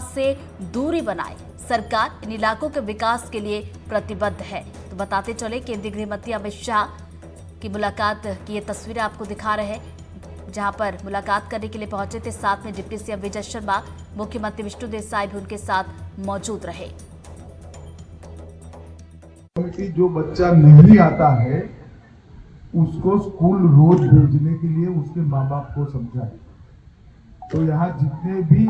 से दूरी बनाए। सरकार इन इलाकों के विकास के लिए प्रतिबद्ध है। तो बताते चले केंद्रीय गृह मंत्री अमित शाह की मुलाकात की ये तस्वीरें आपको दिखा रहे हैं, जहां पर मुलाकात करने के लिए पहुंचे थे। साथ में डिप्टी सीएम विजय शर्मा, मुख्यमंत्री विष्णु देसाई भी उनके साथ मौजूद रहे। जो बच्चा नहीं आता है उसको स्कूल रोज भेजने के लिए उसके माँ बाप को समझाए। तो यहाँ जितने भी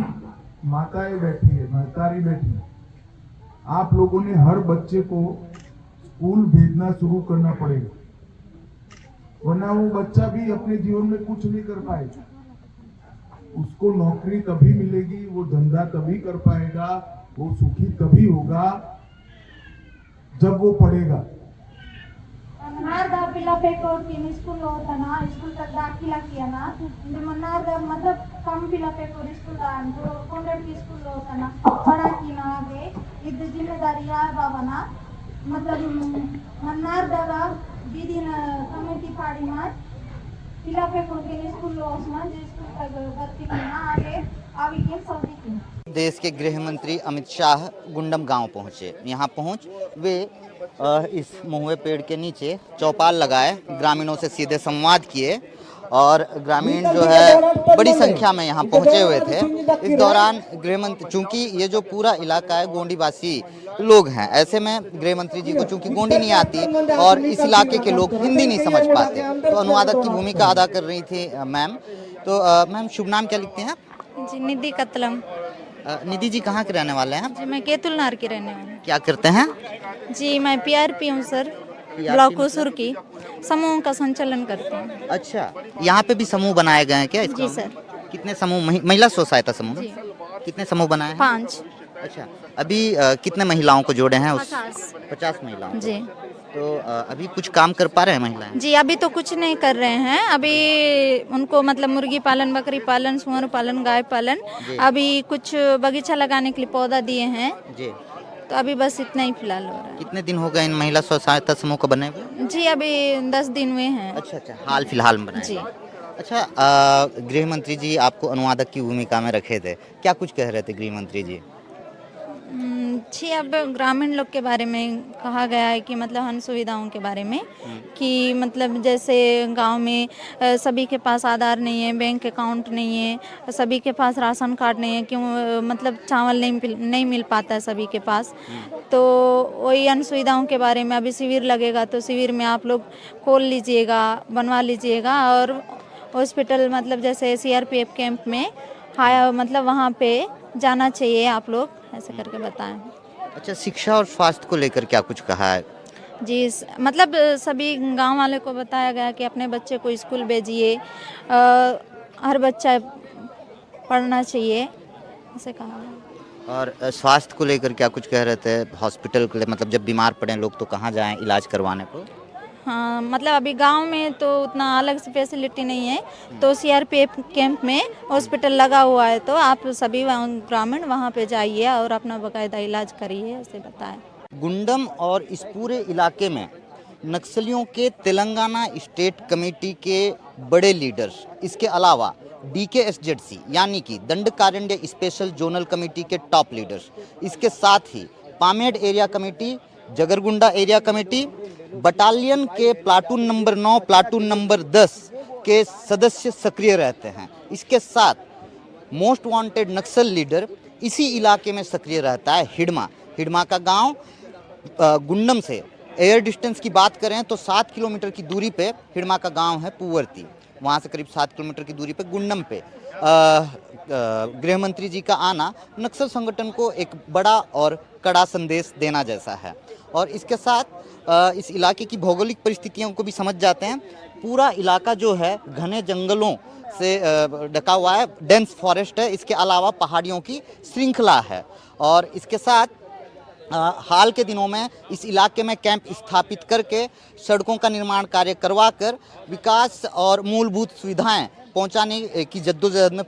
माताएं बैठी है, महतारी बैठी है, आप लोगों ने हर बच्चे को स्कूल भेजना शुरू करना पड़ेगा, वरना वो बच्चा भी अपने जीवन में कुछ नहीं कर पाएगा। उसको नौकरी तभी मिलेगी, वो धंधा तभी कर पाएगा, वो सुखी तभी होगा जब वो पढ़ेगा। स्कूल होता ना, स्कूल तक दाखिला किया ना, मतलब कम स्कूल स्कूल होता ना, पढ़ा की ना आगे इधर जिम्मेदारी बाबा ना, मतलब मन्नार दगा दीदी कमेटी पाड़ी में स्कूल देश के गृह मंत्री अमित शाह गुंडम गांव पहुंचे। यहां पहुंच वे इस महुए पेड़ के नीचे चौपाल लगाए, ग्रामीणों से सीधे संवाद किए और ग्रामीण जो है बड़ी संख्या में यहां पहुंचे हुए थे। इस दौरान गृह मंत्री, चूंकि ये जो पूरा इलाका है गोंडीवासी लोग हैं, ऐसे में गृह मंत्री जी को चूंकि गोंडी नहीं आती और इस इलाके के लोग हिंदी नहीं समझ पाते, तो अनुवादक की भूमिका अदा कर रही थी मैम। तो मैम, शुभ नाम क्या लिखते हैं आप? जी, निधि कतलम। निधि जी कहाँ के रहने वाले हैं? जी, मैं केतुलनार की रहने वाली हूँ। क्या करते हैं? जी, मैं पीआरपी हूँ सर, ब्लॉक हुसूर की। समूह का संचालन करते हैं। अच्छा, यहाँ पे भी समूह बनाए गए हैं क्या? जी सर। कितने समूह? महिला स्व सहायता समूह? जी। कितने समूह बनाए हैं? 5। अच्छा, अभी कितने महिलाओं को जोड़े हैं? 50 महिलाओं। जी। तो अभी कुछ काम कर पा रहे हैं महिलाएं? जी, अभी तो कुछ नहीं कर रहे हैं। अभी उनको मतलब मुर्गी पालन, बकरी पालन, सुअर पालन, गाय पालन, अभी कुछ बगीचा लगाने के लिए पौधा दिए हैं जी। तो अभी बस इतना ही फिलहाल हो रहा है। कितने दिन हो गए इन महिला स्व सहायता समूह को बने हुए? जी, अभी 10 दिन हुए हैं। अच्छा, हाल फिलहाल में बनाए। जी। अच्छा, गृह मंत्री जी आपको अनुवादक की भूमिका में रखे थे, क्या कुछ कह रहे थे गृह मंत्री जी? जी, अब ग्रामीण लोग के बारे में कहा गया है कि मतलब अन्य सुविधाओं के बारे में कि मतलब जैसे गांव में सभी के पास आधार नहीं है, बैंक अकाउंट नहीं है, सभी के पास राशन कार्ड नहीं है, क्यों मतलब चावल नहीं मिल पाता है सभी के पास। तो वही अन्य सुविधाओं के बारे में अभी शिविर लगेगा, तो शिविर में आप लोग खोल लीजिएगा, बनवा लीजिएगा। और हॉस्पिटल मतलब जैसे सीआरपीएफ कैंप में मतलब वहाँ पे जाना चाहिए आप लोग, ऐसे करके बताएं। अच्छा, शिक्षा और स्वास्थ्य को लेकर क्या कुछ कहा है? जी, मतलब सभी गांव वाले को बताया गया कि अपने बच्चे को स्कूल भेजिए, हर बच्चा पढ़ना चाहिए, ऐसे कहा। और स्वास्थ्य को लेकर क्या कुछ कह रहे थे? हॉस्पिटल के लिए, मतलब जब बीमार पड़े लोग तो कहाँ जाएं इलाज करवाने को? हाँ, मतलब अभी गांव में तो उतना अलग से फैसिलिटी नहीं है, तो सीआरपीएफ कैंप में हॉस्पिटल लगा हुआ है, तो आप सभी ग्रामीण वहां पे जाइए और अपना बाकायदा इलाज करिए, ऐसे बताएं। गुंडम और इस पूरे इलाके में नक्सलियों के तेलंगाना स्टेट कमेटी के बड़े लीडर्स, इसके अलावा DKSZC यानी कि दंडकारण्य स्पेशल जोनल कमेटी के टॉप लीडर्स, इसके साथ ही Pamed area committee, Jagargunda area committee, battalion के प्लाटून नंबर 9, प्लाटून नंबर 10 के सदस्य सक्रिय रहते हैं। इसके साथ मोस्ट वांटेड नक्सल लीडर इसी इलाके में सक्रिय रहता है, हिडमा का गांव। गुंडम से एयर डिस्टेंस की बात करें तो 7 किलोमीटर की दूरी पे हिडमा का गांव है पुवर्ती, वहाँ से करीब 7 किलोमीटर की दूरी पे गुंडम पे गृह मंत्री जी का आना नक्सल संगठन को एक बड़ा और कड़ा संदेश देना जैसा है। और इसके साथ इस इलाके की भौगोलिक परिस्थितियों को भी समझ जाते हैं। पूरा इलाका जो है घने जंगलों से ढका हुआ है, डेंस फॉरेस्ट है, इसके अलावा पहाड़ियों की श्रृंखला है। और इसके साथ हाल के दिनों में इस इलाके में कैंप स्थापित करके सड़कों का निर्माण कार्य करवाकर विकास और मूलभूत सुविधाएं पहुंचाने की जद्दोजहद में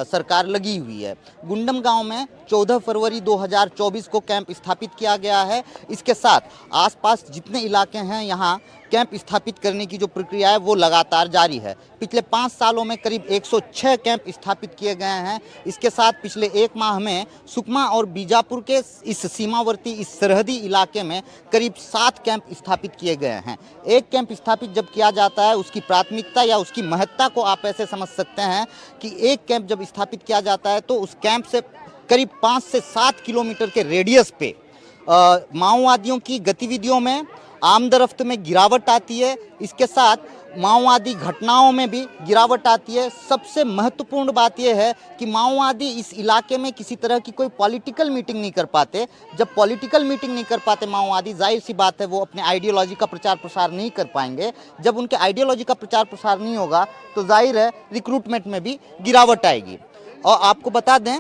सरकार लगी हुई है। गुंडम गांव में 14 फरवरी 2024 को कैंप स्थापित किया गया है। इसके साथ आसपास जितने इलाके हैं यहाँ कैंप स्थापित करने की जो प्रक्रिया है वो लगातार जारी है। पिछले 5 सालों में करीब 106 कैंप स्थापित किए गए हैं। इसके साथ पिछले 1 माह में सुकमा और बीजापुर के इस सीमावर्ती इस सरहदी इलाके में करीब 7 कैंप स्थापित किए गए हैं। एक कैंप स्थापित जब किया जाता है उसकी प्राथमिकता या उसकी महत्ता को आप ऐसे समझ सकते हैं कि एक कैंप जब स्थापित किया जाता है तो उस कैंप से करीब 5 से 7 किलोमीटर के रेडियस पे माओवादियों की गतिविधियों में आमदरफ्त में गिरावट आती है। इसके साथ माओवादी घटनाओं में भी गिरावट आती है। सबसे महत्वपूर्ण बात यह है कि माओवादी इस इलाके में किसी तरह की कोई पॉलिटिकल मीटिंग नहीं कर पाते। जब पॉलिटिकल मीटिंग नहीं कर पाते माओवादी, जाहिर सी बात है वो अपने आइडियोलॉजी का प्रचार प्रसार नहीं कर पाएंगे। जब उनके आइडियोलॉजी का प्रचार प्रसार नहीं होगा तो जाहिर है रिक्रूटमेंट में भी गिरावट आएगी। और आपको बता दें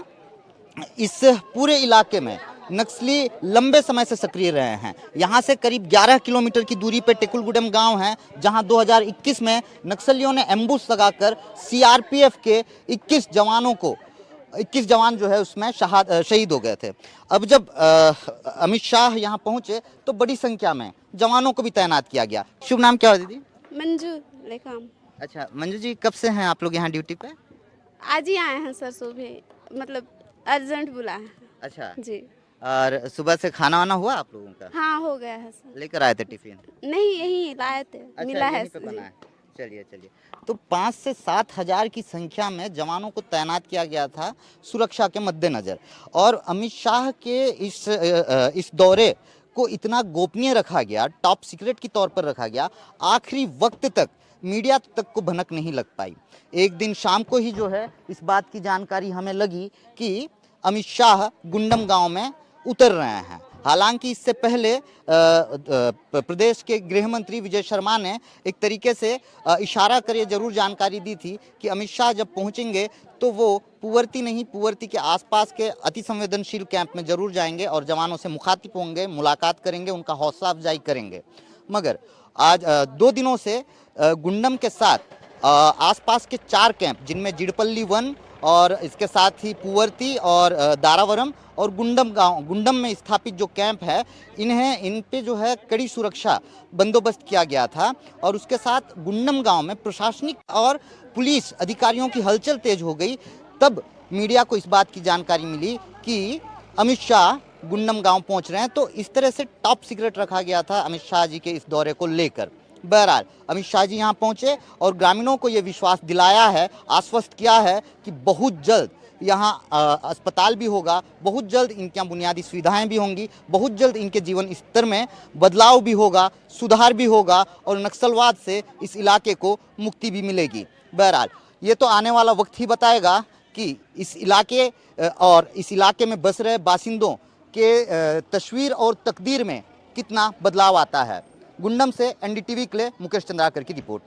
इस पूरे इलाके में नक्सली लंबे समय से सक्रिय रहे हैं। यहाँ से करीब 11 किलोमीटर की दूरी पर टेकुलगुडम गांव है जहां 2021 में नक्सलियों ने एम्बुश लगाकर सीआरपीएफ के 21 जवान जो है उसमें शहीद हो गए थे। अब जब अमित शाह यहाँ पहुंचे तो बड़ी संख्या में जवानों को भी तैनात किया गया। शुभ नाम क्या है दीदी? मंजू लेकाम। अच्छा मंजू जी, कब से हैं आप लोग यहाँ ड्यूटी पे? आज ही आए हैं सर, सुबह मतलब अर्जेंट बुला है। अच्छा जी। और सुबह से खाना वाना हुआ आप लोगों का? हाँ हो गया है सर। लेकर आए थे टिफिन? नहीं यही लाए थे। अच्छा, मिला है यहीं पे जी। बना है। चलिए तो 5 से 7 हजार की संख्या में जवानों को तैनात किया गया था सुरक्षा के मद्देनजर। और अमित शाह के इस दौरे को इतना गोपनीय रखा गया, टॉप सीक्रेट के तौर पर रखा गया, आखिरी वक्त तक मीडिया तक को भनक नहीं लग पाई। एक दिन शाम को ही जो है इस बात की जानकारी हमें लगी कि अमित शाह गुंडम गांव में उतर रहे हैं। हालांकि इससे पहले प्रदेश के गृह मंत्री विजय शर्मा ने एक तरीके से इशारा कर ये जरूर जानकारी दी थी कि अमित शाह जब पहुंचेंगे तो वो पुवर्ती नहीं, पुवर्ती के आसपास के अति संवेदनशील कैंप में जरूर जाएंगे और जवानों से मुखातिब होंगे, मुलाकात करेंगे, उनका हौसला अफजाई करेंगे। मगर आज 2 दिनों से गुंडम के साथ आसपास के 4 कैंप जिनमें जिड़पल्ली 1 और इसके साथ ही पुवर्ती और दारावरम और गुंडम में स्थापित जो कैंप है इन पे जो है कड़ी सुरक्षा बंदोबस्त किया गया था। और उसके साथ गुंडम गांव में प्रशासनिक और पुलिस अधिकारियों की हलचल तेज हो गई। तब मीडिया को इस बात की जानकारी मिली कि अमित शाह गुंडम गांव पहुंच रहे हैं। तो इस तरह से टॉप सीक्रेट रखा गया था अमित शाह जी के इस दौरे को लेकर। बहरहाल अमित शाह जी यहाँ पहुंचे और ग्रामीणों को ये विश्वास दिलाया है, आश्वस्त किया है कि बहुत जल्द यहाँ अस्पताल भी होगा, बहुत जल्द इनके यहाँ बुनियादी सुविधाएं भी होंगी, बहुत जल्द इनके जीवन स्तर में बदलाव भी होगा, सुधार भी होगा और नक्सलवाद से इस इलाके को मुक्ति भी मिलेगी। बहरहाल ये तो आने वाला वक्त ही बताएगा कि इस इलाके और इस इलाके में बस रहे बासिंदों के तस्वीर और तकदीर में कितना बदलाव आता है। गुंडम से एनडीटीवी के लिए मुकेश चंद्राकर की रिपोर्ट।